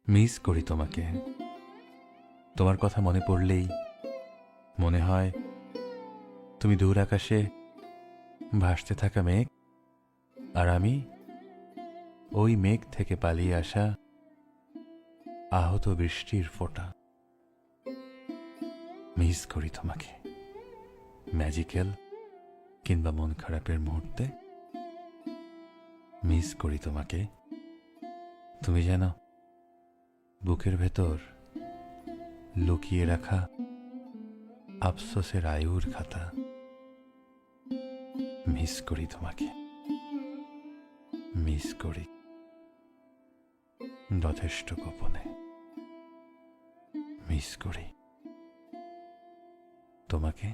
Miss করি তোমাকে। তোমার কথা মনে পড়লেই মনে হয় তুমি দূর আকাশে ভাসতে থাকা মেঘ, আর আমি ওই মেঘ থেকে পালিয়ে আসা আহত বৃষ্টির ফোঁটা। মিস করি তোমাকে, ম্যাজিক্যাল কিংবা মন খারাপের মুহূর্তে। মিস করি তোমাকে, তুমি যেন বুকের ভেতর লুকিয়ে রাখা আফসোসের আয়ুর খাতা। মিস করি তোমাকে, মিস করি যথেষ্ট গোপনে। মিস করি তোমাকে।